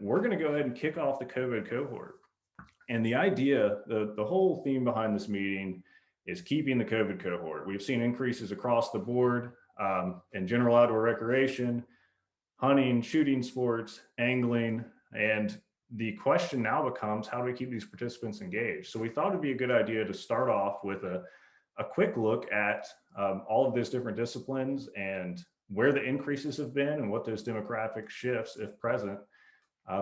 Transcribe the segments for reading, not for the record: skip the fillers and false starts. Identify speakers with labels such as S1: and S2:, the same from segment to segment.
S1: we're going to go ahead and kick off the COVID cohort. And the idea, the whole theme behind this meeting is keeping the COVID cohort. We've seen increases across the board in general outdoor recreation, hunting, shooting sports, angling, and the question now becomes, how do we keep these participants engaged? So we thought it'd be a good idea to start off with a quick look at all of these different disciplines and where the increases have been and what those demographic shifts, if present,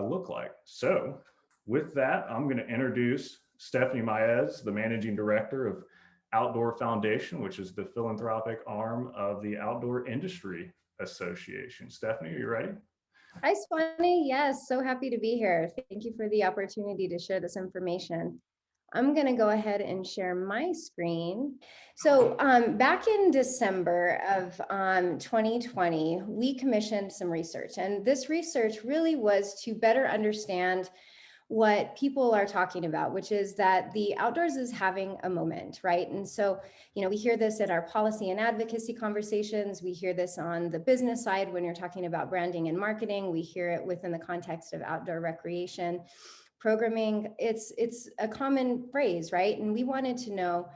S1: look like. So with that, I'm going to introduce Stephanie Maez, the Managing Director of Outdoor Foundation, which is the philanthropic arm of the Outdoor Industry Association. Stephanie, are you ready?
S2: Hi, Swanny. Yes, so happy to be here. Thank you for the opportunity to share this information. I'm going to go ahead and share my screen. So back in December of 2020, we commissioned some research, and this research really was to better understand what people are talking about, which is that the outdoors is having a moment, right? And so, we hear this at our policy and advocacy conversations. We hear this on the business side when you're talking about branding and marketing. We hear it within the context of outdoor recreation programming. It's a common phrase, right? And we wanted to know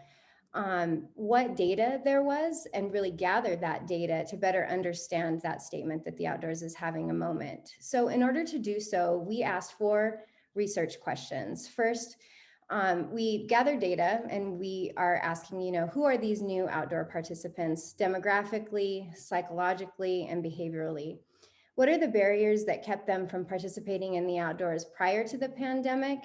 S2: what data there was and really gather that data to better understand that statement that the outdoors is having a moment. So in order to do so, we asked for research questions. First, we gathered data and we are asking, who are these new outdoor participants demographically, psychologically, and behaviorally? What are the barriers that kept them from participating in the outdoors prior to the pandemic?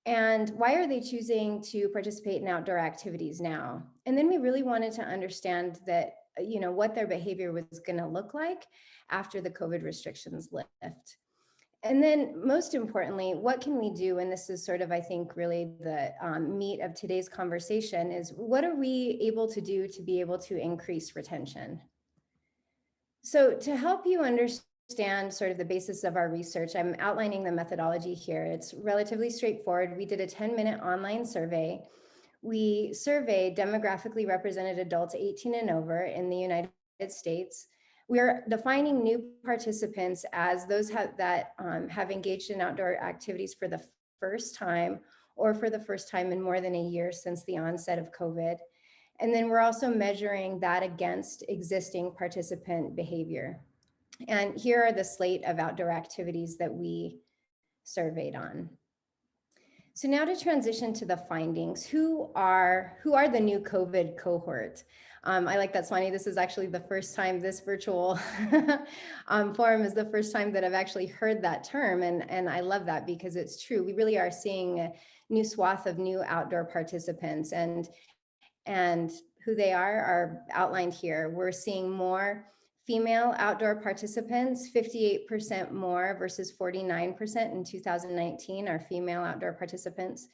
S2: And why are they choosing to participate in outdoor activities now? And then we really wanted to understand that, what their behavior was going to look like after the COVID restrictions lift. And then most importantly, what can we do? And this is sort of, I think, really the meat of today's conversation is what are we able to do to be able to increase retention? So to help you understand sort of the basis of our research, I'm outlining the methodology here. It's relatively straightforward. We did a 10-minute online survey. We surveyed demographically represented adults 18 and over in the United States. We're defining new participants as those that have engaged in outdoor activities for the first time or for the first time in more than a year since the onset of COVID. And then we're also measuring that against existing participant behavior. And here are the slate of outdoor activities that we surveyed on. So now to transition to the findings, who are the new COVID cohort? I like that, Swanny. This is actually the first time this virtual forum is the first time that I've actually heard that term. And I love that because it's true. We really are seeing a new swath of new outdoor participants, and who they are outlined here. We're seeing more female outdoor participants, 58% more versus 49% in 2019 are female outdoor participants.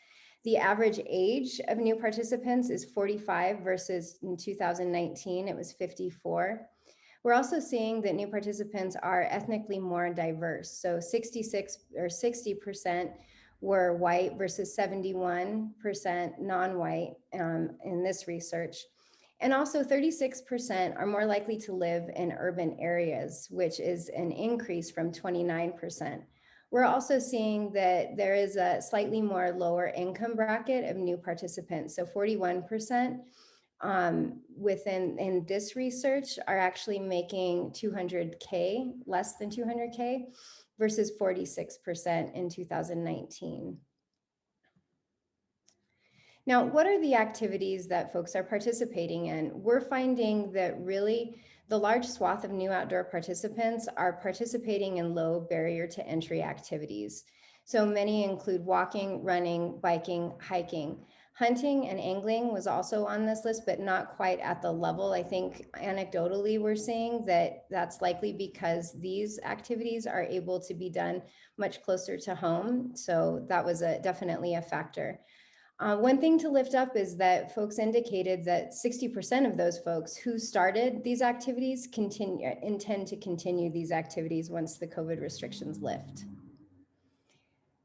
S2: The average age of new participants is 45 versus in 2019, it was 54. We're also seeing that new participants are ethnically more diverse. So 60% were white versus 71% non-white in this research. And also 36% are more likely to live in urban areas, which is an increase from 29%. We're also seeing that there is a slightly more lower income bracket of new participants. So 41% in this research are actually making 200K, less than 200K, versus 46% in 2019. Now, what are the activities that folks are participating in? We're finding that really the large swath of new outdoor participants are participating in low barrier to entry activities. So many include walking, running, biking, hiking. Hunting and angling was also on this list, but not quite at the level. I think anecdotally we're seeing that that's likely because these activities are able to be done much closer to home. So that was definitely a factor. One thing to lift up is that folks indicated that 60% of those folks who started these activities intend to continue these activities once the COVID restrictions lift.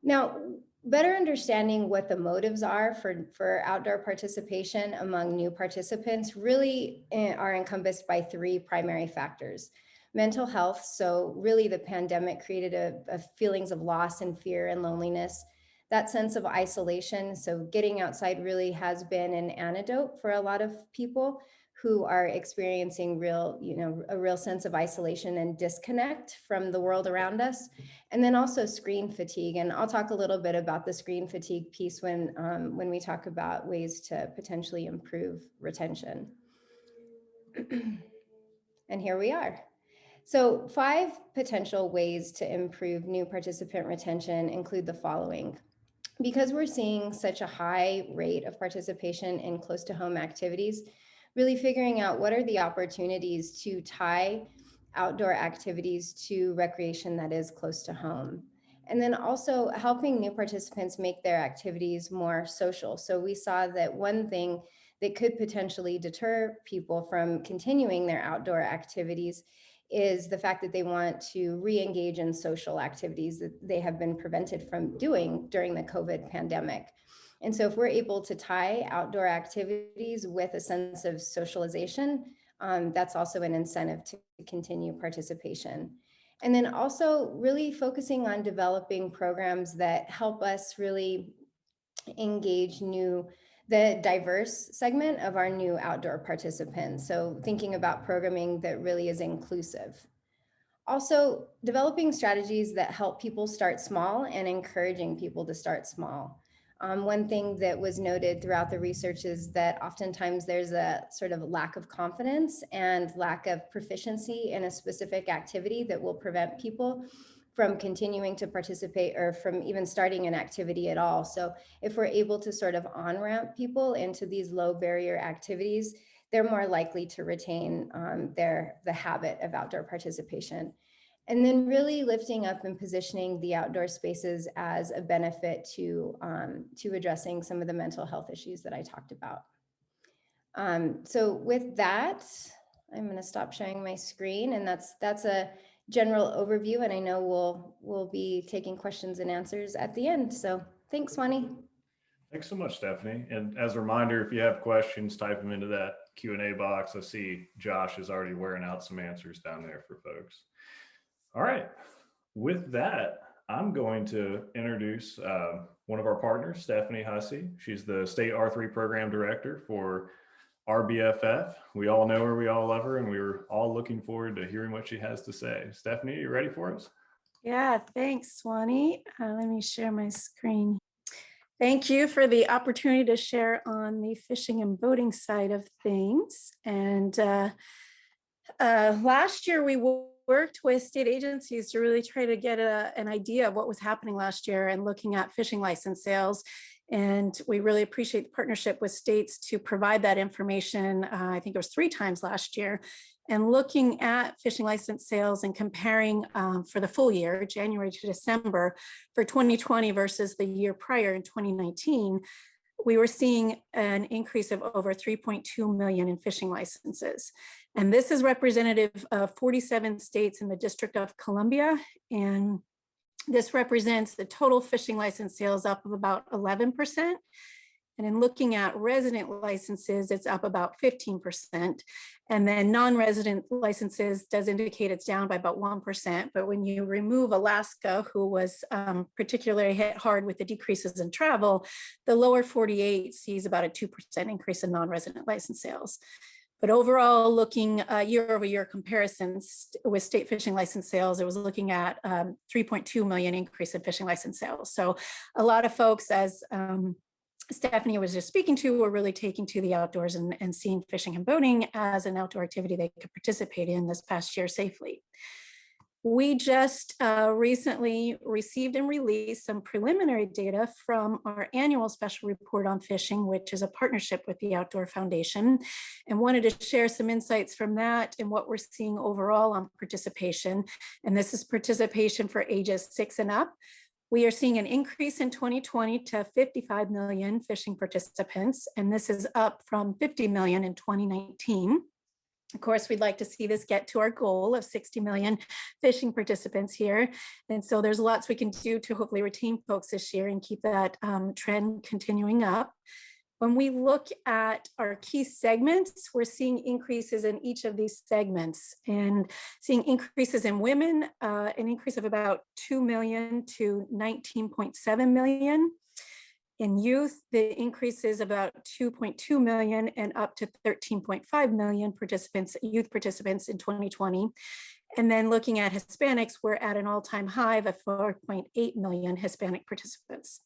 S2: Now, better understanding what the motives are for outdoor participation among new participants really are encompassed by three primary factors. mental health. So really the pandemic created a feelings of loss and fear and loneliness, that sense of isolation. So getting outside really has been an antidote for a lot of people who are experiencing a real sense of isolation and disconnect from the world around us. And then also screen fatigue. And I'll talk a little bit about the screen fatigue piece when we talk about ways to potentially improve retention. And here we are. So 5 potential ways to improve new participant retention include the following. Because we're seeing such a high rate of participation in close to home activities, really figuring out what are the opportunities to tie outdoor activities to recreation that is close to home. And then also helping new participants make their activities more social. So we saw that one thing that could potentially deter people from continuing their outdoor activities is the fact that they want to re-engage in social activities that they have been prevented from doing during the COVID pandemic. And so if we're able to tie outdoor activities with a sense of socialization, that's also an incentive to continue participation. And then also really focusing on developing programs that help us really engage the diverse segment of our new outdoor participants. So thinking about programming that really is inclusive. Also, developing strategies that help people start small and encouraging people to start small. One thing that was noted throughout the research is that oftentimes there's a sort of lack of confidence and lack of proficiency in a specific activity that will prevent people from continuing to participate or from even starting an activity at all. So if we're able to sort of on-ramp people into these low barrier activities, they're more likely to retain the habit of outdoor participation. And then really lifting up and positioning the outdoor spaces as a benefit to addressing some of the mental health issues that I talked about. So with that, I'm going to stop sharing my screen, and that's a general overview, and I know we'll be taking questions and answers at the end. So thanks, Swanny.
S1: Thanks so much, Stephanie. And as a reminder, if you have questions, type them into that Q&A box. I see Josh is already wearing out some answers down there for folks. All right. With that, I'm going to introduce one of our partners, Stephanie Hussey. She's the State R3 Program Director for Rbff. We all know her, we all love her, and we were all looking forward to hearing what she has to say. Stephanie, are you ready for us?
S3: Yeah, thanks, Swanny. Let me share my screen. Thank you for the opportunity to share on the fishing and boating side of things. And last year we worked with state agencies to really try to get an idea of what was happening last year and looking at fishing license sales. And we really appreciate the partnership with states to provide that information. I think it was 3 times last year. And looking at fishing license sales and comparing for the full year, January to December, for 2020 versus the year prior in 2019, we were seeing an increase of over 3.2 million in fishing licenses. And this is representative of 47 states in the District of Columbia. And this represents the total fishing license sales up of about 11%. And in looking at resident licenses, it's up about 15%. And then non-resident licenses does indicate it's down by about 1%. But when you remove Alaska, who was particularly hit hard with the decreases in travel, the lower 48 sees about a 2% increase in non-resident license sales. But overall, looking year-over-year comparisons with state fishing license sales, it was looking at 3.2 million increase in fishing license sales. So a lot of folks, as Stephanie was just speaking to, were really taking to the outdoors and seeing fishing and boating as an outdoor activity they could participate in this past year safely. We just recently received and released some preliminary data from our annual special report on fishing, which is a partnership with the Outdoor Foundation, and wanted to share some insights from that and what we're seeing overall on participation. And this is participation for ages 6 and up. We are seeing an increase in 2020 to 55 million fishing participants, and this is up from 50 million in 2019. Of course, we'd like to see this get to our goal of 60 million fishing participants here. And so there's lots we can do to hopefully retain folks this year and keep that trend continuing up. When we look at our key segments, we're seeing increases in each of these segments and seeing increases in women, an increase of about 2 million to 19.7 million. In youth, the increase is about 2.2 million and up to 13.5 million youth participants in 2020. And then looking at Hispanics, we're at an all-time high of 4.8 million Hispanic participants.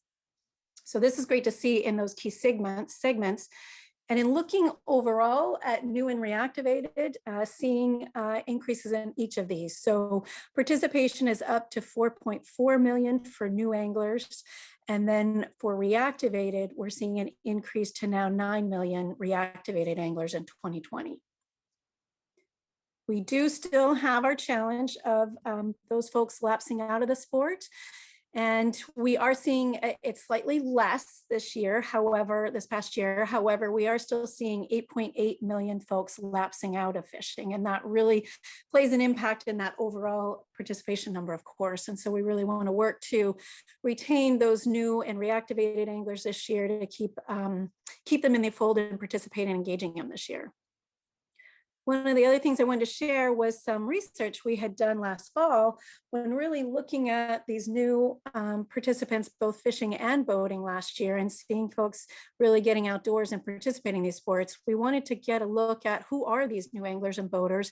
S3: So this is great to see in those key segments. And in looking overall at new and reactivated, seeing increases in each of these. So participation is up to 4.4 million for new anglers. And then for reactivated, we're seeing an increase to now 9 million reactivated anglers in 2020. We do still have our challenge of those folks lapsing out of the sport. And we are seeing it slightly less this year, this past year. However, we are still seeing 8.8 million folks lapsing out of fishing. And that really plays an impact in that overall participation number, of course. And so we really want to work to retain those new and reactivated anglers this year to keep them in the fold and participate in engaging them this year. One of the other things I wanted to share was some research we had done last fall when really looking at these new participants, both fishing and boating last year, and seeing folks really getting outdoors and participating in these sports. We wanted to get a look at who are these new anglers and boaters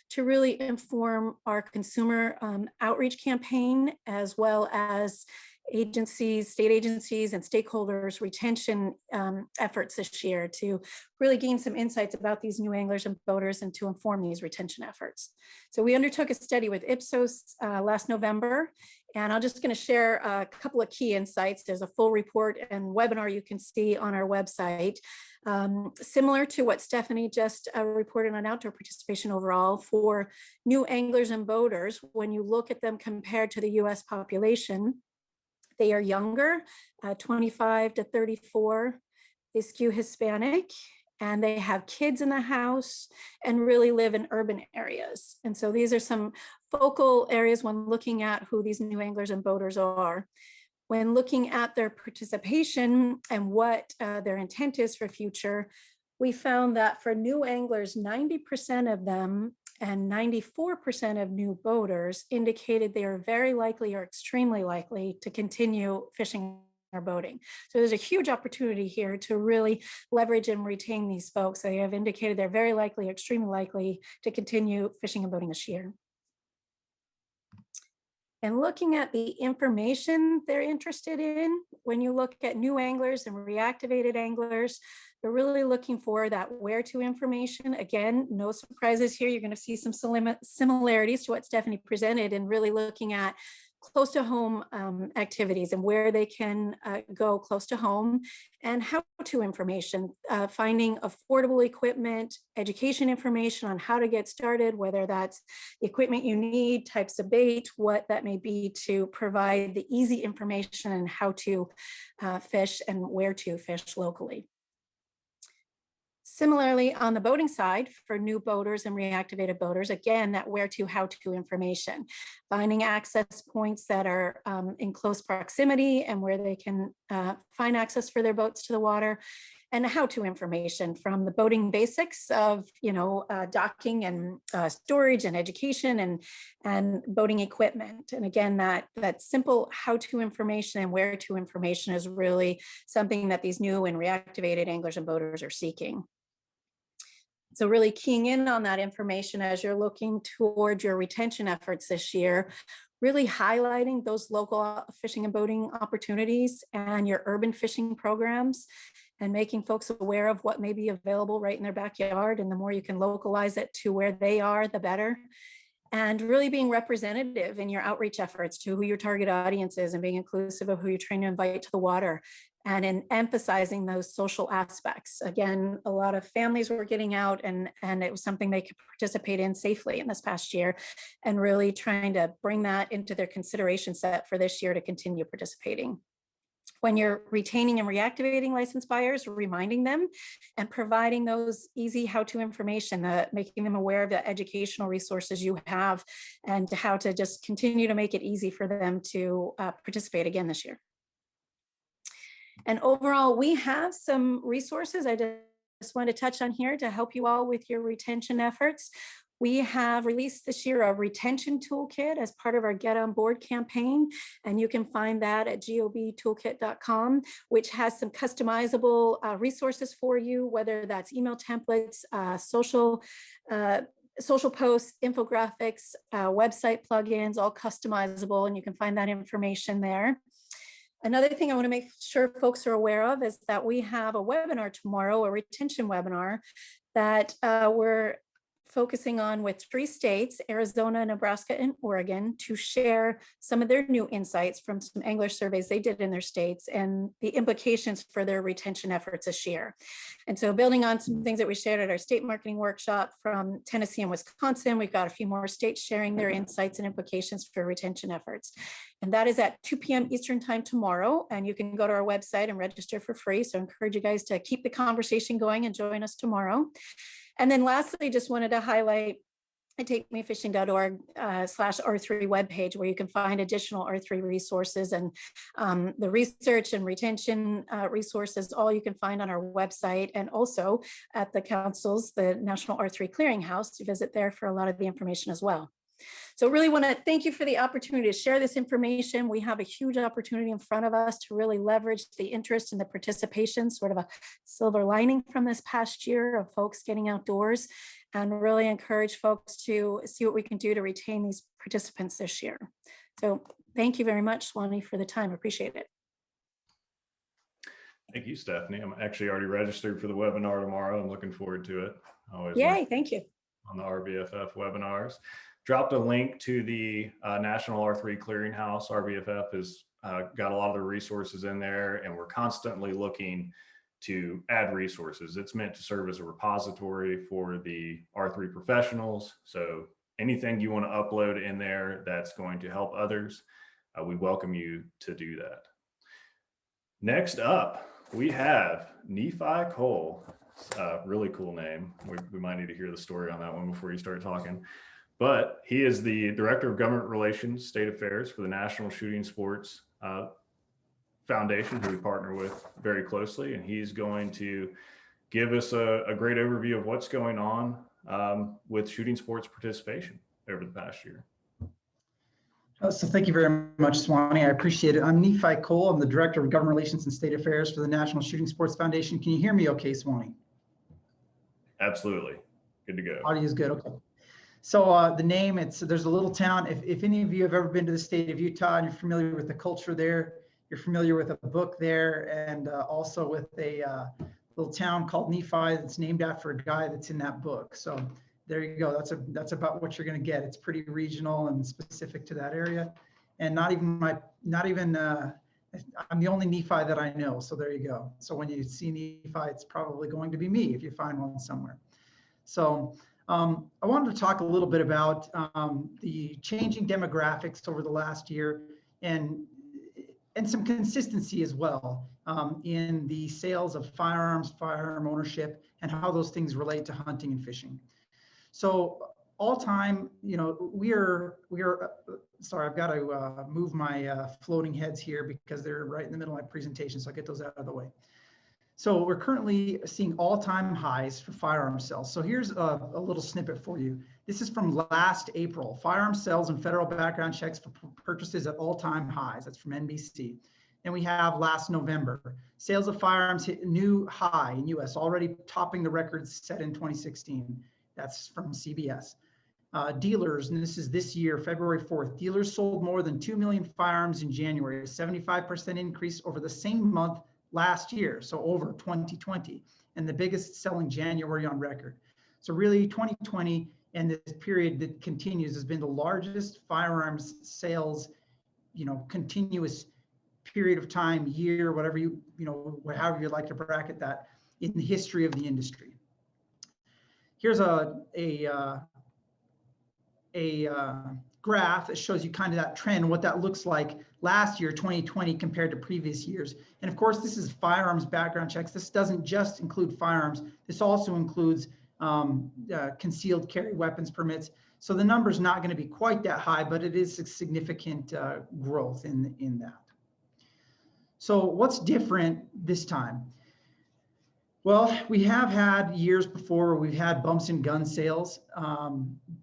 S3: to really inform our consumer outreach campaign, as well as state agencies and stakeholders retention efforts this year to really gain some insights about these new anglers and boaters and to inform these retention efforts. So we undertook a study with Ipsos last November, and I'm just going to share a couple of key insights. There's a full report and webinar you can see on our website. Similar to what Stephanie just reported on outdoor participation overall for new anglers and boaters, when you look at them compared to the US population, they are younger, 25 to 34. They skew Hispanic, and they have kids in the house and really live in urban areas. And so these are some focal areas when looking at who these new anglers and boaters are. When looking at their participation and what their intent is for future, we found that for new anglers, 90% of them and 94% of new boaters indicated they are very likely or extremely likely to continue fishing or boating. So there's a huge opportunity here to really leverage and retain these folks. They have indicated they're very likely, extremely likely to continue fishing and boating this year. And looking at the information they're interested in, when you look at new anglers and reactivated anglers, they're really looking for that where to information. Again, no surprises here. You're going to see some similarities to what Stephanie presented, and really looking at close to home activities and where they can go close to home, and how to information, finding affordable equipment, education information on how to get started, whether that's the equipment you need, types of bait, what that may be, to provide the easy information on how to fish and where to fish locally. Similarly, on the boating side, for new boaters and reactivated boaters, again, that where to, how to information, finding access points that are in close proximity and where they can find access for their boats to the water, and how to information from the boating basics of, docking and storage and education and boating equipment. And again, that simple how to information and where to information is really something that these new and reactivated anglers and boaters are seeking. So really keying in on that information as you're looking toward your retention efforts this year, really highlighting those local fishing and boating opportunities and your urban fishing programs, and making folks aware of what may be available right in their backyard. And the more you can localize it to where they are, the better. And really being representative in your outreach efforts to who your target audience is, and being inclusive of who you're trying to invite to the water, and in emphasizing those social aspects. Again, a lot of families were getting out, and it was something they could participate in safely in this past year, and really trying to bring that into their consideration set for this year to continue participating. When you're retaining and reactivating licensed buyers, reminding them and providing those easy how-to information, making them aware of the educational resources you have, and how to just continue to make it easy for them to participate again this year. And overall, we have some resources I just wanted to touch on here to help you all with your retention efforts. We have released this year a retention toolkit as part of our Get On Board campaign, and you can find that at gobtoolkit.com, which has some customizable resources for you, whether that's email templates, social posts, infographics, website plugins, all customizable, and you can find that information there. Another thing I want to make sure folks are aware of is that we have a webinar tomorrow, a retention webinar that we're focusing on with 3 states, Arizona, Nebraska, and Oregon, to share some of their new insights from some angler surveys they did in their states and the implications for their retention efforts this year. And so building on some things that we shared at our state marketing workshop from Tennessee and Wisconsin, we've got a few more states sharing their insights and implications for retention efforts. And that is at 2 p.m. Eastern time tomorrow. And you can go to our website and register for free. So I encourage you guys to keep the conversation going and join us tomorrow. And then lastly, just wanted to highlight takeMeFishing.org/R3 webpage, where you can find additional R3 resources and the research and retention resources, all you can find on our website, and also at the council's, the National R3 Clearinghouse. You visit there for a lot of the information as well. So really want to thank you for the opportunity to share this information. We have a huge opportunity in front of us to really leverage the interest and the participation, sort of a silver lining from this past year of folks getting outdoors, and really encourage folks to see what we can do to retain these participants this year. So thank you very much, Swanny, for the time. Appreciate it.
S1: Thank you, Stephanie. I'm actually already registered for the webinar tomorrow. I'm looking forward to it. Always
S3: Yay, thank you.
S1: On the Rbff webinars. Dropped a link to the National R3 Clearinghouse. Rbff has got a lot of the resources in there, and we're constantly looking to add resources. It's meant to serve as a repository for the R3 professionals. So anything you want to upload in there that's going to help others, we welcome you to do that. Next up, we have Nephi Cole. Really cool name. We might need to hear the story on that one before you start talking. But he is the Director of Government Relations, State Affairs for the National Shooting Sports Foundation, who we partner with very closely. And he's going to give us a great overview of what's going on with shooting sports participation over the past year.
S4: So thank you very much, Swanny. I appreciate it. I'm Nephi Cole. I'm the Director of Government Relations and State Affairs for the National Shooting Sports Foundation. Can you hear me okay, Swanny?
S1: Absolutely. Good to go.
S4: Audio is good. Okay. So the name, there's a little town. If any of you have ever been to the state of Utah and you're familiar with the culture there, you're familiar with a book there, and also with a little town called Nephi that's named after a guy that's in that book. So there you go. That's about what you're going to get. It's pretty regional and specific to that area, and I'm the only Nephi that I know. So there you go. So when you see Nephi, it's probably going to be me if you find one somewhere. So I wanted to talk a little bit about the changing demographics over the last year, and some consistency as well in the sales of firearms, firearm ownership, and how those things relate to hunting and fishing. So all time, sorry, I've got to move my floating heads here because they're right in the middle of my presentation, so I'll get those out of the way. So we're currently seeing all-time highs for firearm sales. So here's a little snippet for you. This is from last April. Firearm sales and federal background checks for purchases at all-time highs. That's from NBC. And we have last November. Sales of firearms hit a new high in US, already topping the records set in 2016. That's from CBS. Dealers, and this is this year, February 4th, dealers sold more than 2 million firearms in January, a 75% increase over the same month last year, so over 2020, and the biggest selling January on record. So really 2020 and this period that continues has been the largest firearms sales, continuous period of time, year, whatever however you like to bracket that, in the history of the industry. Here's a graph that shows you kind of that trend, what that looks like last year, 2020, compared to previous years. And of course, this is firearms background checks. This doesn't just include firearms. This also includes concealed carry weapons permits. So the number's not going to be quite that high, but it is a significant growth in that. So what's different this time? Well, we have had years before where we've had bumps in gun sales,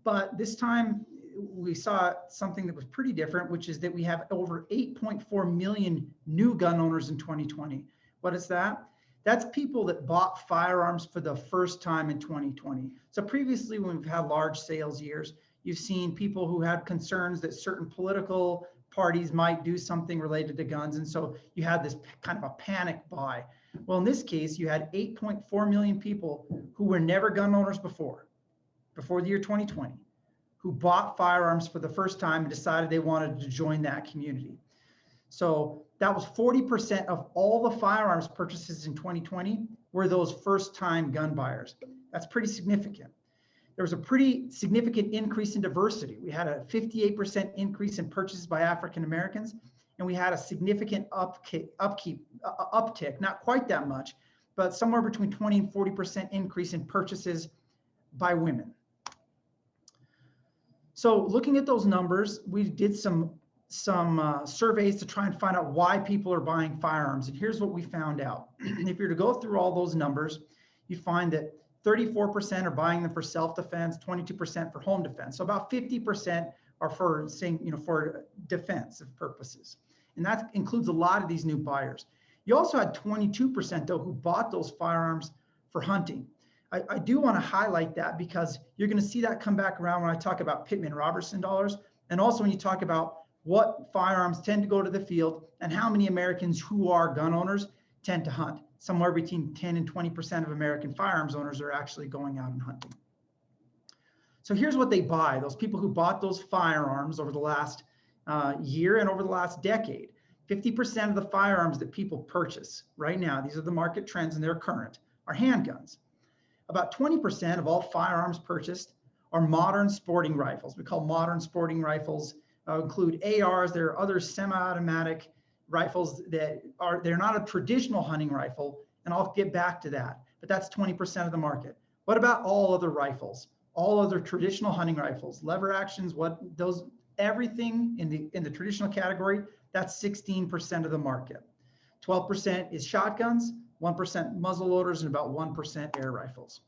S4: but this time we saw something that was pretty different, which is that we have over 8.4 million new gun owners in 2020. What is that? That's people that bought firearms for the first time in 2020. So previously, when we've had large sales years, you've seen people who had concerns that certain political parties might do something related to guns. And so you had this kind of a panic buy. Well, in this case, you had 8.4 million people who were never gun owners before the year 2020, who bought firearms for the first time and decided they wanted to join that community. So that was 40% of all the firearms purchases in 2020 were those first-time gun buyers. That's pretty significant. There was a pretty significant increase in diversity. We had a 58% increase in purchases by African Americans, and we had a significant uptick, not quite that much, but somewhere between 20 and 40% increase in purchases by women. So looking at those numbers, we did some surveys to try and find out why people are buying firearms. And here's what we found out. If you're to go through all those numbers, you find that 34% are buying them for self-defense, 22% for home defense. So about 50% are for saying, for defensive purposes. And that includes a lot of these new buyers. You also had 22% though who bought those firearms for hunting. I do want to highlight that because you're going to see that come back around when I talk about Pittman Robertson dollars. And also when you talk about what firearms tend to go to the field and how many Americans who are gun owners tend to hunt. Somewhere between 10 and 20% of American firearms owners are actually going out and hunting. So here's what they buy. Those people who bought those firearms over the last year and over the last decade, 50% of the firearms that people purchase right now, these are the market trends and they're current, are handguns. About 20% of all firearms purchased are modern sporting rifles. We call modern sporting rifles include ARs. There are other semi-automatic rifles that they're not a traditional hunting rifle, and I'll get back to that, but that's 20% of the market. What about all other rifles, all other traditional hunting rifles, lever actions, everything in the traditional category, that's 16% of the market. 12% is shotguns, 1% muzzle loaders, and about 1% air rifles.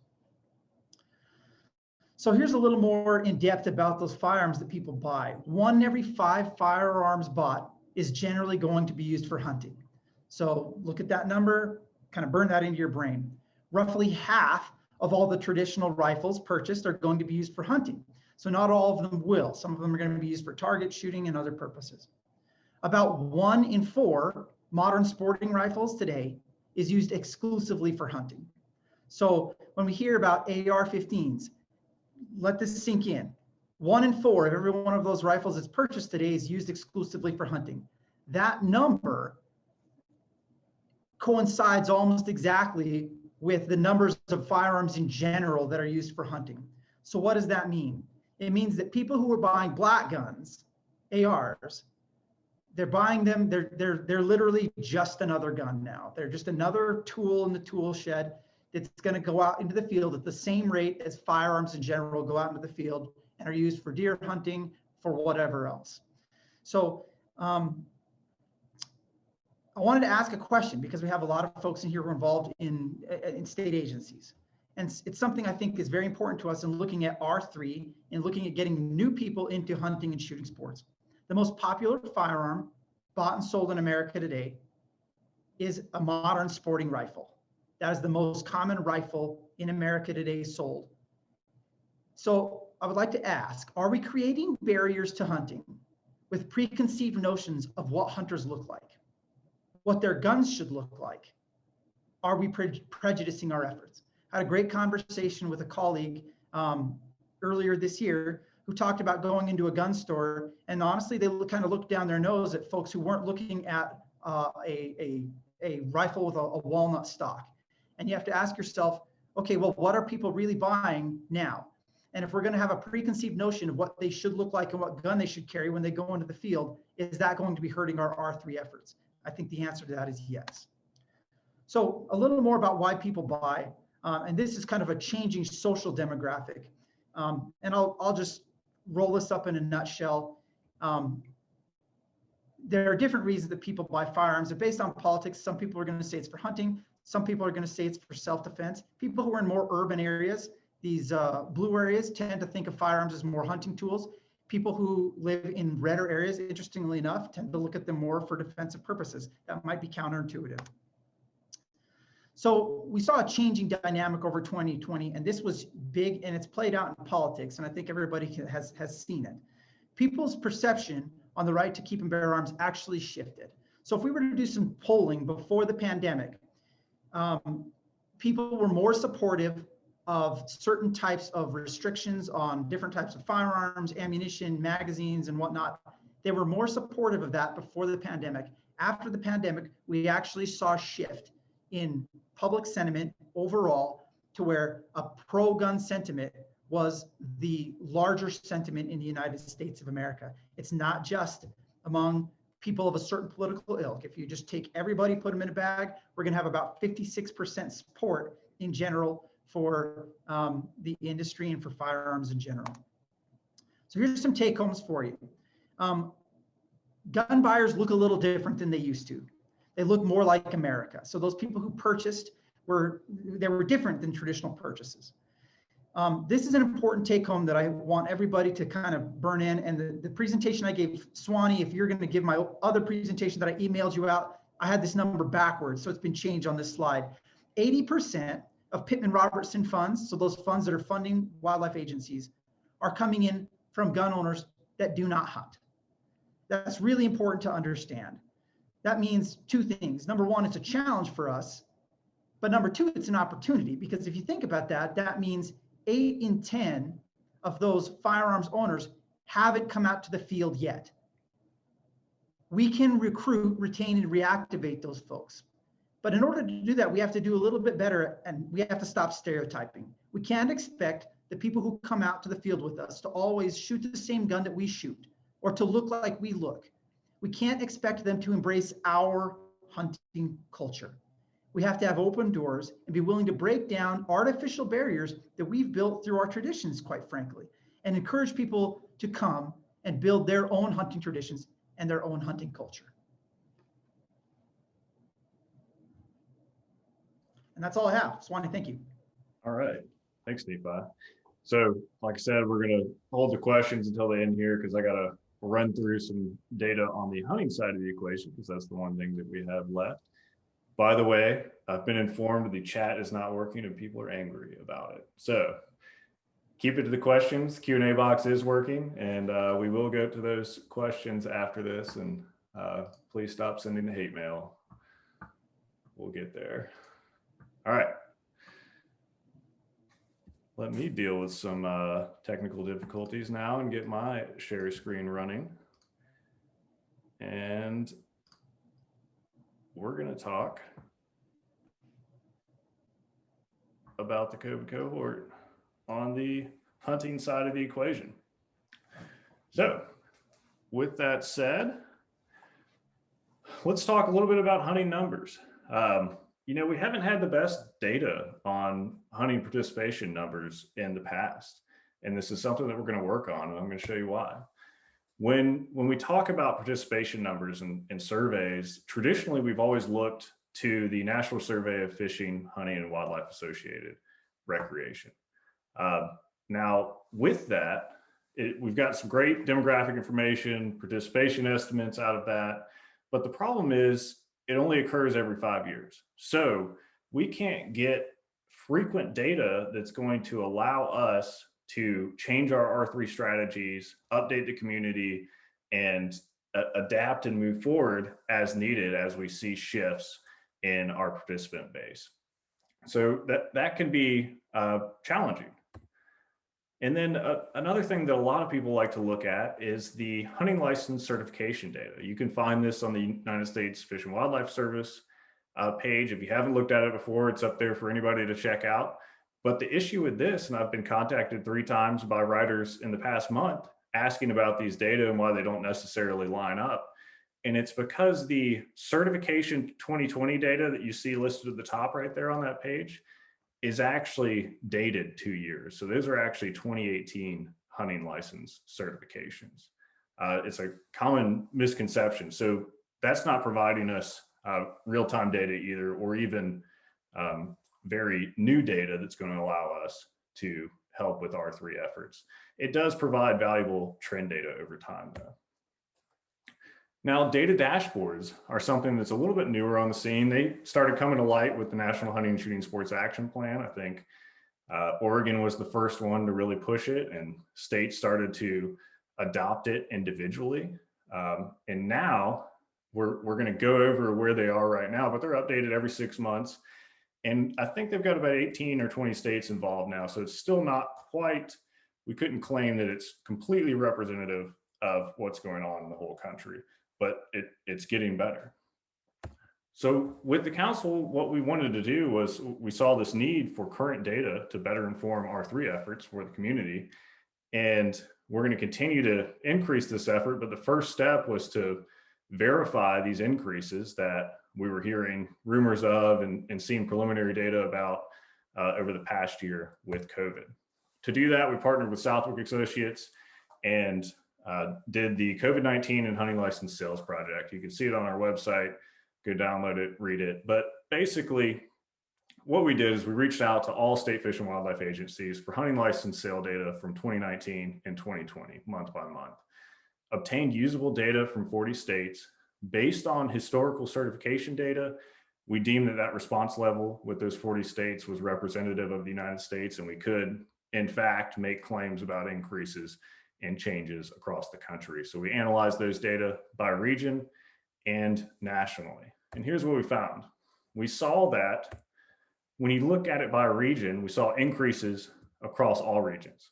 S4: So here's a little more in depth about those firearms that people buy. 1 in every 5 firearms bought is generally going to be used for hunting. So look at that number, kind of burn that into your brain. Roughly half of all the traditional rifles purchased are going to be used for hunting. So not all of them will. Some of them are going to be used for target shooting and other purposes. About 1 in 4 modern sporting rifles today is used exclusively for hunting. So when we hear about AR-15s, let this sink in. 1 in 4 of every one of those rifles that's purchased today is used exclusively for hunting. That number coincides almost exactly with the numbers of firearms in general that are used for hunting. So what does that mean? It means that people who are buying black guns, ARs, they're buying them, they're literally just another gun now. They're just another tool in the tool shed that's going to go out into the field at the same rate as firearms in general go out into the field and are used for deer hunting, for whatever else. So I wanted to ask a question because we have a lot of folks in here who are involved in state agencies. And it's something I think is very important to us in looking at R3 and looking at getting new people into hunting and shooting sports. The most popular firearm bought and sold in America today is a modern sporting rifle. That is the most common rifle in America today sold. So I would like to ask, are we creating barriers to hunting with preconceived notions of what hunters look like, what their guns should look like? Are we prejudicing our efforts? I had a great conversation with a colleague earlier this year who talked about going into a gun store, and honestly, they kind of looked down their nose at folks who weren't looking at a rifle with a walnut stock. And you have to ask yourself, okay, well, what are people really buying now? And if we're going to have a preconceived notion of what they should look like and what gun they should carry when they go into the field, is that going to be hurting our R3 efforts? I think the answer to that is yes. So a little more about why people buy. And this is kind of a changing social demographic. And I'll just roll this up in a nutshell. there are different reasons that people buy firearms. They're based on politics. Some people are going to say it's for hunting. Some people are going to say it's for self-defense. People who are in more urban areas, these blue areas, tend to think of firearms as more hunting tools. People who live in redder areas, interestingly enough, tend to look at them more for defensive purposes. That might be counterintuitive. So we saw a changing dynamic over 2020, and this was big, and it's played out in politics, and I think everybody has seen it. People's perception on the right to keep and bear arms actually shifted. So if we were to do some polling before the pandemic, people were more supportive of certain types of restrictions on different types of firearms, ammunition, magazines, and whatnot. They were more supportive of that before the pandemic. After the pandemic, we actually saw a shift in public sentiment overall to where a pro-gun sentiment was the larger sentiment in the United States of America. It's not just among people of a certain political ilk. If you just take everybody, put them in a bag, we're going to have about 56% support in general for the industry and for firearms in general. So here's some take homes for you. Gun buyers look a little different than they used to. They look more like America. So those people who purchased were different than traditional purchases. This is an important take home that I want everybody to kind of burn in. And the presentation I gave Swanny, if you're going to give my other presentation that I emailed you out, I had this number backwards. So it's been changed on this slide. 80% of Pittman-Robertson funds, so those funds that are funding wildlife agencies, are coming in from gun owners that do not hunt. That's really important to understand. That means two things. Number one, it's a challenge for us. But number two, it's an opportunity, because if you think about that, that means 8 in 10 of those firearms owners haven't come out to the field yet. We can recruit, retain, and reactivate those folks. But in order to do that, we have to do a little bit better, and we have to stop stereotyping. We can't expect the people who come out to the field with us to always shoot the same gun that we shoot or to look like we look. We can't expect them to embrace our hunting culture. We have to have open doors and be willing to break down artificial barriers that we've built through our traditions, quite frankly, and encourage people to come and build their own hunting traditions and their own hunting culture. And that's all I have. Swanny, thank you.
S1: All right. Thanks, Nephi. So like I said, we're going to hold the questions until the end here, because I got to run through some data on the hunting side of the equation, because that's the one thing that we have left. By the way, I've been informed the chat is not working and people are angry about it. So keep it to the questions. Q&A box is working, and we will go to those questions after this. And please stop sending the hate mail. We'll get there. All right. Let me deal with some technical difficulties now and get my share screen running. And we're going to talk about the COVID cohort on the hunting side of the equation. So with that said, let's talk a little bit about hunting numbers. You know, we haven't had the best data on hunting participation numbers in the past, and this is something that we're going to work on, and I'm going to show you why. When we talk about participation numbers in surveys, traditionally we've always looked to the National Survey of Fishing, Hunting, and Wildlife Associated, Recreation. Now, with that, we've got some great demographic information, participation estimates out of that, but the problem is it only occurs every 5 years. So we can't get frequent data that's going to allow us to change our R3 strategies, update the community, and adapt and move forward as needed as we see shifts in our participant base. So that can be challenging. And then another thing that a lot of people like to look at is the hunting license certification data. You can find this on the United States Fish and Wildlife Service page. If you haven't looked at it before, it's up there for anybody to check out. But the issue with this, and I've been contacted 3 times by writers in the past month asking about these data and why they don't necessarily line up. And it's because the certification 2020 data that you see listed at the top right there on that page is actually dated 2 years. So those are actually 2018 hunting license certifications. It's a common misconception. So that's not providing us real-time data either, or even very new data that's going to allow us to help with R3 efforts. It does provide valuable trend data over time, though. Now, data dashboards are something that's a little bit newer on the scene. They started coming to light with the National Hunting and Shooting Sports Action Plan. I think Oregon was the first one to really push it, and states started to adopt it individually. And now we're going to go over where they are right now, but they're updated every 6 months. And I think they've got about 18 or 20 states involved now. So it's still not quite, we couldn't claim that it's completely representative of what's going on in the whole country, but it's getting better. So with the council, what we wanted to do was we saw this need for current data to better inform R3 efforts for the community. And we're going to continue to increase this effort. But the first step was to verify these increases that we were hearing rumors of and seeing preliminary data about over the past year with COVID. To do that, we partnered with Southwick Associates and did the COVID-19 and hunting license sales project. You can see it on our website. Go download it, read it. But basically, what we did is we reached out to all state fish and wildlife agencies for hunting license sale data from 2019 and 2020, month by month. Obtained usable data from 40 states. Based on historical certification data, we deemed that that response level with those 40 states was representative of the United States, and we could, in fact, make claims about increases and changes across the country. So we analyzed those data by region and nationally. And here's what we found. We saw that when you look at it by region, we saw increases across all regions.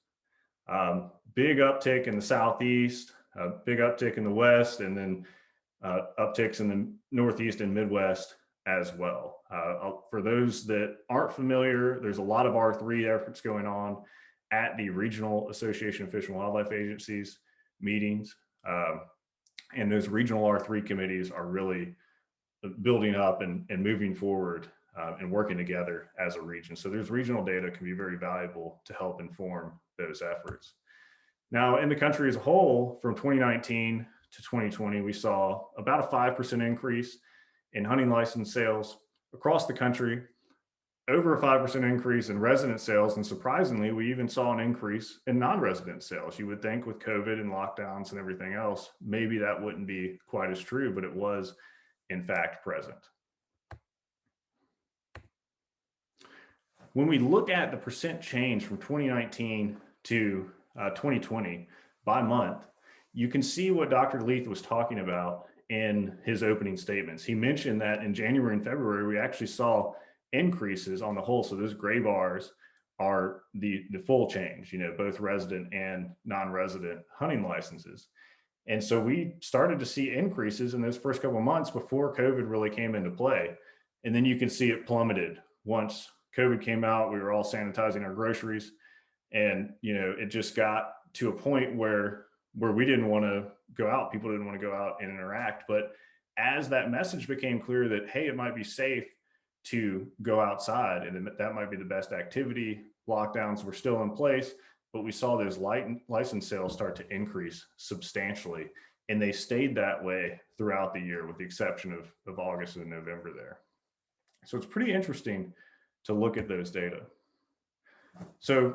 S1: Big uptick in the Southeast, big uptick in the West, and then upticks in the Northeast and Midwest as well. For those that aren't familiar, there's a lot of R3 efforts going on at the Regional Association of Fish and Wildlife Agencies meetings. And those regional R3 committees are really building up and moving forward and working together as a region. So there's regional data can be very valuable to help inform those efforts. Now, in the country as a whole, from 2019 to 2020, we saw about a 5% increase in hunting license sales across the country, over a 5% increase in resident sales, and surprisingly, we even saw an increase in non-resident sales. You would think with COVID and lockdowns and everything else, maybe that wouldn't be quite as true, but it was in fact present. When we look at the percent change from 2019 to 2020 by month, you can see what Dr. Leith was talking about in his opening statements. He mentioned that in January and February, we actually saw increases on the whole. So those gray bars are the full change, both resident and non-resident hunting licenses. And so we started to see increases in those first couple of months before COVID really came into play. And then you can see it plummeted. Once COVID came out, we were all sanitizing our groceries. And, it just got to a point where we didn't want to go out. People didn't want to go out and interact. But as that message became clear that, hey, it might be safe to go outside and that might be the best activity, lockdowns were still in place, but we saw those license sales start to increase substantially. And they stayed that way throughout the year with the exception of August and November there. So it's pretty interesting to look at those data. So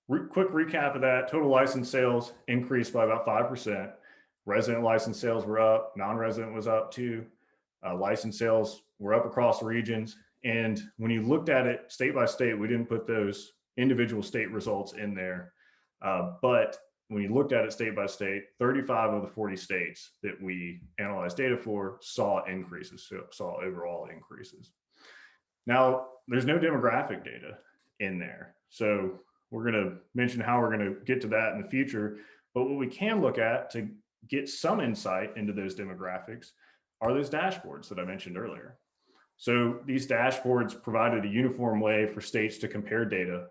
S1: quick recap of that, total license sales increased by about 5%. Resident license sales were up, non-resident was up too. License sales were up across regions. And when you looked at it state by state, we didn't put those individual state results in there. But when you looked at it state by state, 35 of the 40 states that we analyzed data for saw increases, saw overall increases. Now, there's no demographic data in there. So we're going to mention how we're going to get to that in the future. But what we can look at to get some insight into those demographics are those dashboards that I mentioned earlier. So these dashboards provided a uniform way for states to compare data.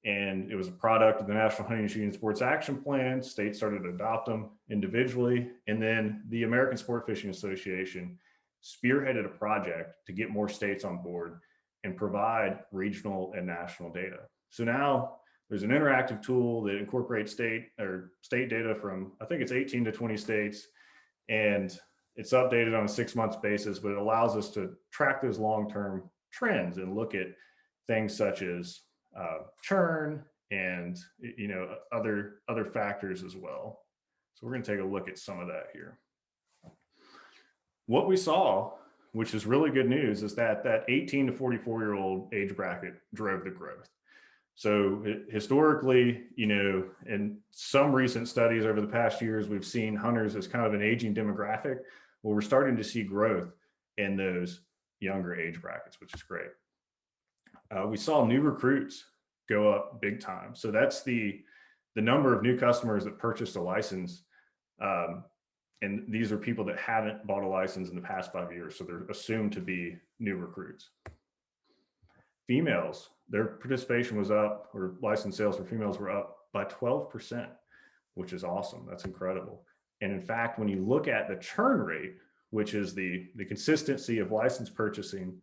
S1: And it was a product of the National Hunting and Shooting Sports Action Plan. States started to adopt them individually. And then the American Sport Fishing Association spearheaded a project to get more states on board and provide regional and national data. So now There's an interactive tool that incorporates state data from, I think it's 18 to 20 states, and it's updated on a 6 month basis, but it allows us to track those long-term trends and look at things such as churn and other factors as well. So we're going to take a look at some of that here. What we saw, which is really good news, is that 18 to 44-year-old age bracket drove the growth. So historically, in some recent studies over the past years, we've seen hunters as kind of an aging demographic. Well, we're starting to see growth in those younger age brackets, which is great. We saw new recruits go up big time. So that's the number of new customers that purchased a license. And these are people that haven't bought a license in the past 5 years. So they're assumed to be new recruits. Females, their participation was up, or license sales for females were up by 12%, which is awesome. That's incredible. And in fact, when you look at the churn rate, which is the consistency of license purchasing,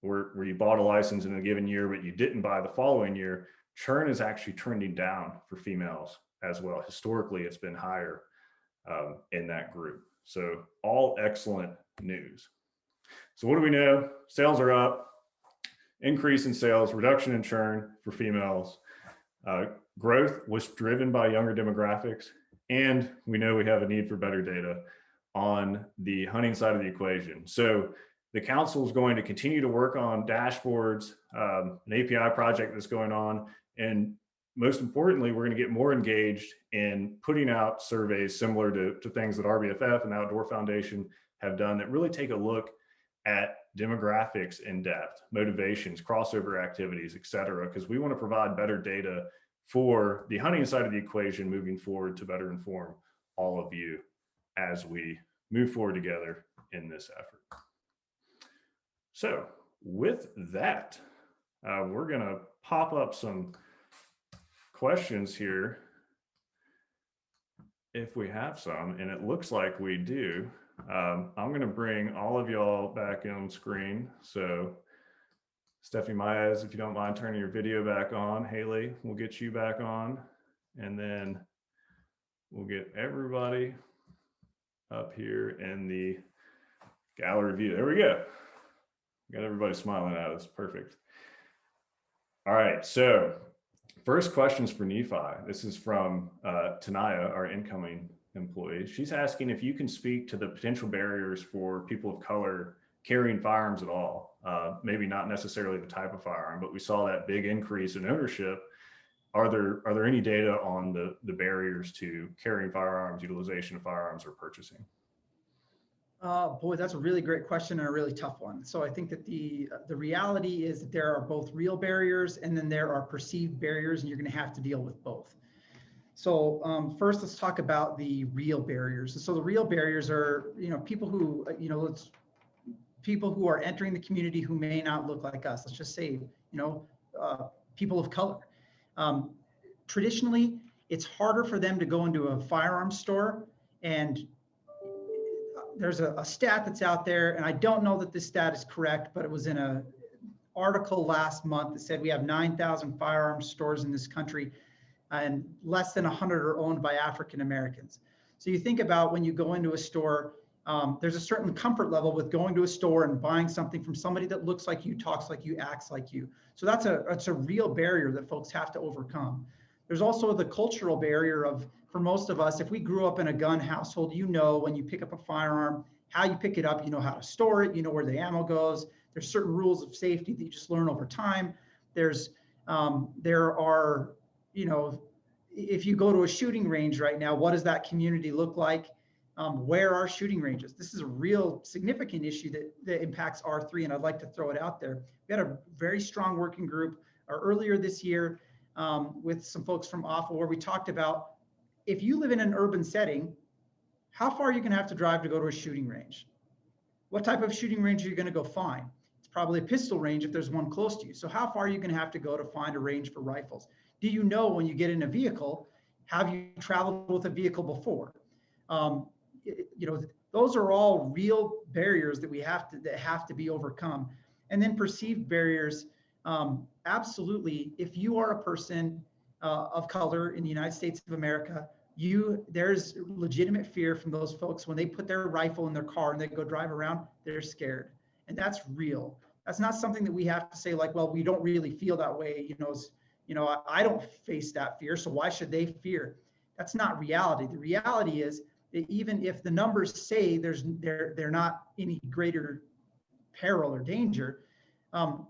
S1: where you bought a license in a given year, but you didn't buy the following year, churn is actually trending down for females as well. Historically, it's been higher in that group. So all excellent news. So what do we know? Sales are up, increase in sales, reduction in churn for females. Growth was driven by younger demographics, and we know we have a need for better data on the hunting side of the equation. So the council is going to continue to work on dashboards, an API project that's going on, and most importantly, we're going to get more engaged in putting out surveys similar to things that Rbff and Outdoor Foundation have done that really take a look at demographics in depth, motivations, crossover activities, et cetera, because we want to provide better data for the hunting side of the equation moving forward to better inform all of you as we move forward together in this effort. So with that, we're going to pop up some questions here if we have some, and it looks like we do. I'm going to bring all of y'all back on screen. So Stephanie, Maez, if you don't mind turning your video back on. Haley, we'll get you back on, and then we'll get everybody up here in the gallery view. There we go. Got everybody smiling at us. Perfect. All right, so first question's for Nephi. This is from Tanaya, our incoming employee. She's asking if you can speak to the potential barriers for people of color carrying firearms at all. Maybe not necessarily the type of firearm, but we saw that big increase in ownership. Are there any data on the barriers to carrying firearms, utilization of firearms, or purchasing?
S4: Boy, that's a really great question and a really tough one. So I think that the reality is that there are both real barriers and then there are perceived barriers, and you're going to have to deal with both. So first, let's talk about the real barriers. So the real barriers are, people who, people who are entering the community who may not look like us. Let's just say, people of color. Traditionally, it's harder for them to go into a firearms store, and there's a stat that's out there, and I don't know that this stat is correct, but it was in an article last month that said we have 9,000 firearms stores in this country, and less than 100 are owned by African Americans. So you think about when you go into a store, there's a certain comfort level with going to a store and buying something from somebody that looks like you, talks like you, acts like you. So that's a real barrier that folks have to overcome. There's also the cultural barrier of, for most of us, if we grew up in a gun household, when you pick up a firearm, how you pick it up, you know how to store it, you know where the ammo goes. There's certain rules of safety that you just learn over time. There are, if you go to a shooting range right now, what does that community look like? Where are shooting ranges? This is a real significant issue that impacts R3, and I'd like to throw it out there. We had a very strong working group earlier this year with some folks from AFA where we talked about, if you live in an urban setting, how far are you going to have to drive to go to a shooting range? What type of shooting range are you going to go find? It's probably a pistol range if there's one close to you. So how far are you going to have to go to find a range for rifles? Do you know when you get in a vehicle, have you traveled with a vehicle before? Those are all real barriers that have to be overcome. And then perceived barriers. absolutely, if you are a person of color in the United States of America, there's legitimate fear from those folks when they put their rifle in their car and they go drive around, they're scared. And that's real. That's not something that we have to say like, well, we don't really feel that way. I don't face that fear, so why should they fear? That's not reality. The reality is that even if the numbers say they're not any greater peril or danger,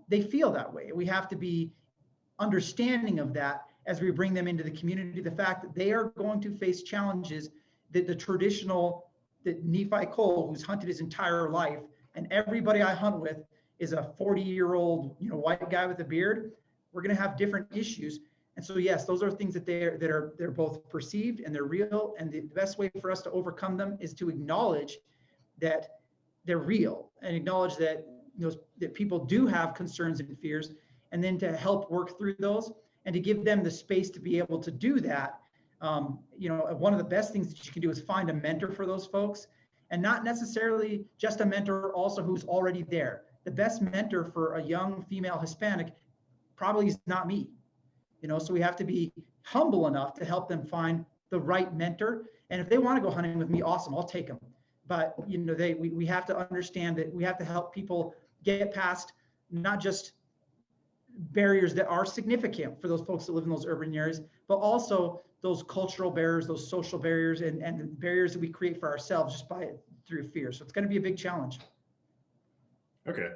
S4: they feel that way. We have to be understanding of that as we bring them into the community. The fact that they are going to face challenges that that Nephi Cole, who's hunted his entire life, and everybody I hunt with is a 40-year-old, white guy with a beard. We're going to have different issues. And so, yes, those are things that they're both perceived and they're real. And the best way for us to overcome them is to acknowledge that they're real and acknowledge that that people do have concerns and fears, and then to help work through those and to give them the space to be able to do that. One of the best things that you can do is find a mentor for those folks, and not necessarily just a mentor also who's already there. The best mentor for a young female Hispanic probably is not me. So we have to be humble enough to help them find the right mentor. And if they want to go hunting with me, awesome, I'll take them. But we have to understand that we have to help people get past not just barriers that are significant for those folks that live in those urban areas, but also those cultural barriers, those social barriers, and the barriers that we create for ourselves just through fear. So it's going to be a big challenge.
S1: Okay,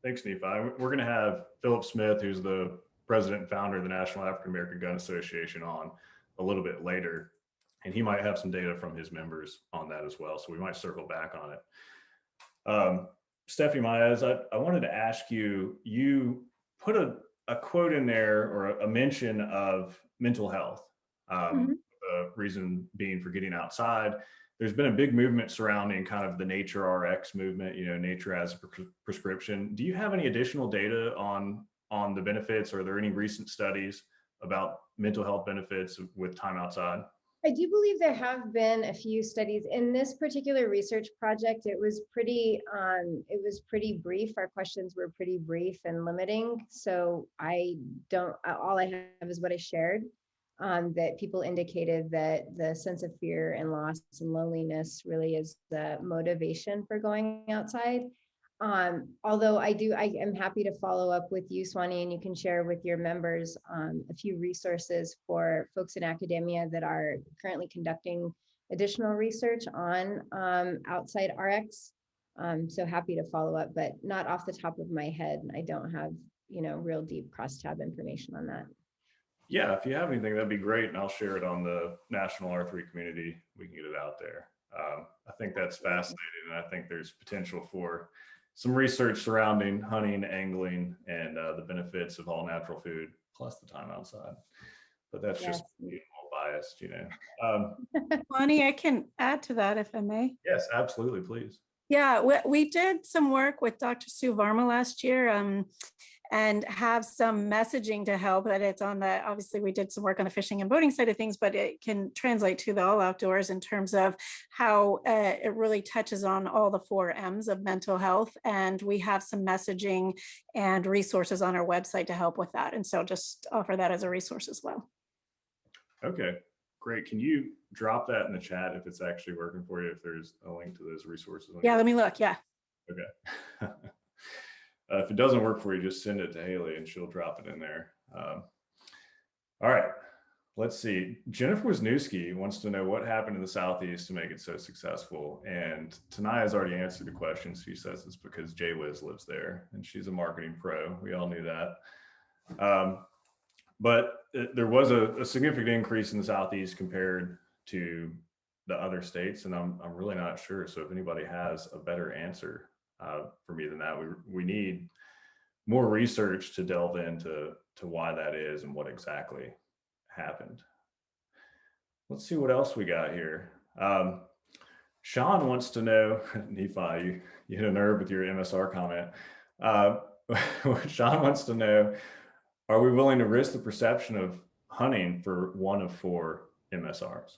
S1: thanks, Nephi. We're going to have Philip Smith, who's the president and founder of the National African American Gun Association, on a little bit later, and he might have some data from his members on that as well. So we might circle back on it. Stephanie, Maez, I wanted to ask you, you put a quote in there, or a mention of mental health. The reason being for getting outside. There's been a big movement surrounding kind of the Nature RX movement, nature as a prescription. Do you have any additional data on the benefits? Or are there any recent studies about mental health benefits with time outside?
S2: I do believe there have been a few studies in this particular research project. It was pretty brief. Our questions were pretty brief and limiting. So all I have is what I shared, that people indicated that the sense of fear and loss and loneliness really is the motivation for going outside. Although I am happy to follow up with you, Swanny, and you can share with your members a few resources for folks in academia that are currently conducting additional research on outside RX. So happy to follow up, but not off the top of my head. I don't have, real deep crosstab information on that.
S1: Yeah, if you have anything, that'd be great. And I'll share it on the National R3 community. We can get it out there. I think that's fascinating. And I think there's potential for some research surrounding hunting, angling, and the benefits of all natural food, plus the time outside. But that's just being a little biased,
S3: Swanny, I can add to that if I may.
S1: Yes, absolutely, please.
S3: Yeah, we did some work with Dr. Sue Varma last year, and have some messaging to help. That it's on the, obviously we did some work on the fishing and boating side of things, but it can translate to the all outdoors in terms of how it really touches on all the 4 M's of mental health. And we have some messaging and resources on our website to help with that. And so just offer that as a resource as well.
S1: Okay, great. Can you drop that in the chat if it's actually working for you, if there's a link to those resources?
S3: Yeah, let me look. Yeah.
S1: Okay. If it doesn't work for you, just send it to Haley and she'll drop it in there. All right, let's see. Jennifer Wisniewski wants to know what happened in the Southeast to make it so successful. And Tanaya has already answered the question. She says it's because Jay Wiz lives there and she's a marketing pro. We all knew that. But there was a significant increase in the Southeast compared to the other states. And I'm really not sure. So if anybody has a better answer for me than that, we need more research to delve into why that is and what exactly happened. Let's see what else we got here. Sean wants to know, Nephi, you hit a nerve with your MSR comment. Sean wants to know, are we willing to risk the perception of hunting for one of 4 MSRs?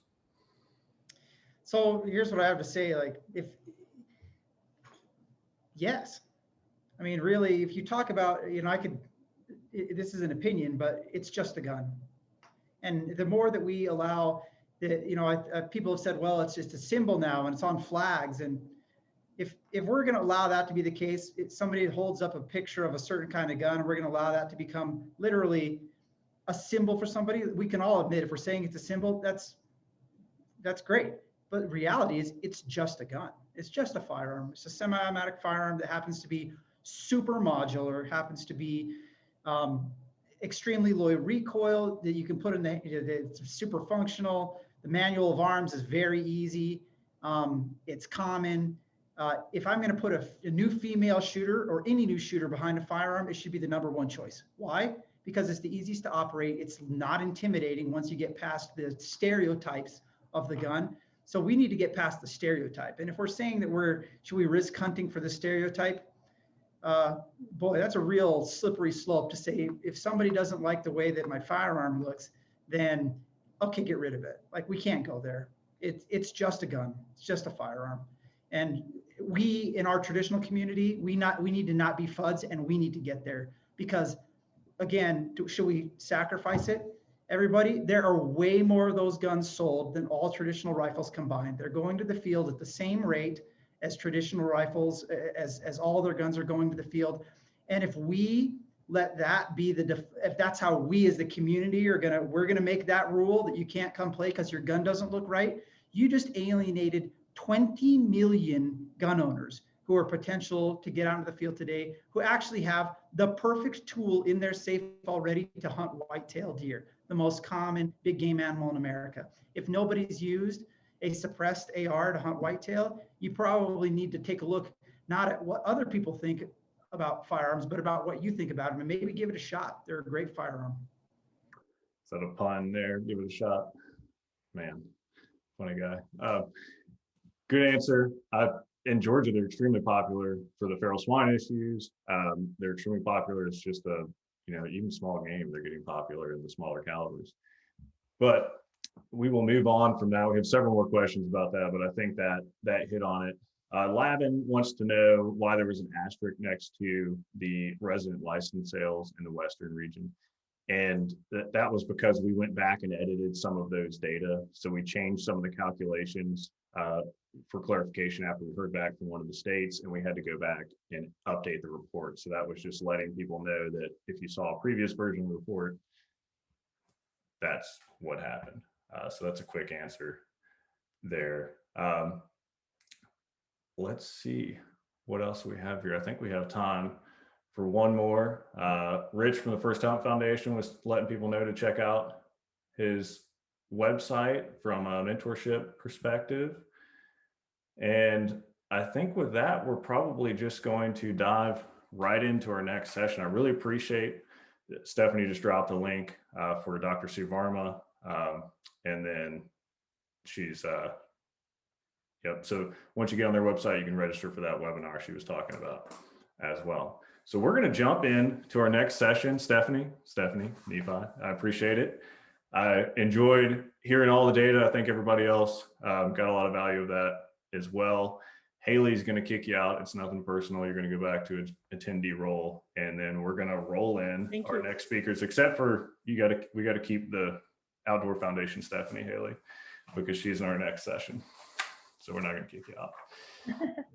S4: So here's what I have to say. Yes. I mean, really, if you talk about, this is an opinion, but it's just a gun. And the more that we allow that, people have said, well, it's just a symbol now and it's on flags. And if we're going to allow that to be the case, somebody holds up a picture of a certain kind of gun, we're going to allow that to become literally a symbol for somebody. We can all admit if we're saying it's a symbol, that's great. But reality is it's just a gun. It's just a firearm. It's a semi-automatic firearm that happens to be super modular, happens to be extremely low recoil that you can put in it's super functional. The manual of arms is very easy. It's common. If I'm going to put a new female shooter or any new shooter behind a firearm, it should be the #1 choice. Why? Because it's the easiest to operate. It's not intimidating once you get past the stereotypes of the gun. So we need to get past the stereotype. And if we're saying that should we risk hunting for the stereotype? Boy, that's a real slippery slope to say, if somebody doesn't like the way that my firearm looks, then okay, get rid of it. Like, we can't go there. It's just a gun. It's just a firearm. And we, in our traditional community, we need to not be FUDs, and we need to get there, because again, should we sacrifice it? Everybody, there are way more of those guns sold than all traditional rifles combined. They're going to the field at the same rate as traditional rifles, as all their guns are going to the field. And if we let that be if that's how we as the community we're gonna make that rule that you can't come play because your gun doesn't look right, you just alienated 20 million gun owners who are potential to get onto the field today, who actually have the perfect tool in their safe already to hunt whitetail deer, the most common big game animal in America. If nobody's used a suppressed AR to hunt whitetail, you probably need to take a look, not at what other people think about firearms, but about what you think about them, and maybe give it a shot. They're a great firearm.
S1: Is that a pun there? Give it a shot. Man, funny guy. Good answer. In Georgia, they're extremely popular for the feral swine issues. They're extremely popular. It's just even small game, they're getting popular in the smaller calibers. But we will move on from that. We have several more questions about that, but I think that hit on it. Lavin wants to know why there was an asterisk next to the resident license sales in the Western region. And that was because we went back and edited some of those data. So we changed some of the calculations for clarification after we heard back from one of the states, and we had to go back and update the report. So that was just letting people know that if you saw a previous version of the report, that's what happened. So that's a quick answer there. Let's see what else we have here. I think we have time for one more. Rich from the First Hunt Foundation was letting people know to check out his website from a mentorship perspective. And I think with that, we're probably just going to dive right into our next session. I really appreciate that Stephanie just dropped a link for Dr. Sue Varma. And then she's, yep. So once you get on their website, you can register for that webinar she was talking about as well. So we're going to jump in to our next session. Stephanie, Nephi, I appreciate it. I enjoyed hearing all the data. I think everybody else got a lot of value of that as well. Haley's going to kick you out. It's nothing personal. You're going to go back to an attendee role, and then we're going to roll in our next speakers, except for we got to keep the Outdoor Foundation Stephanie, Haley, because she's in our next session. So we're not going to kick you out.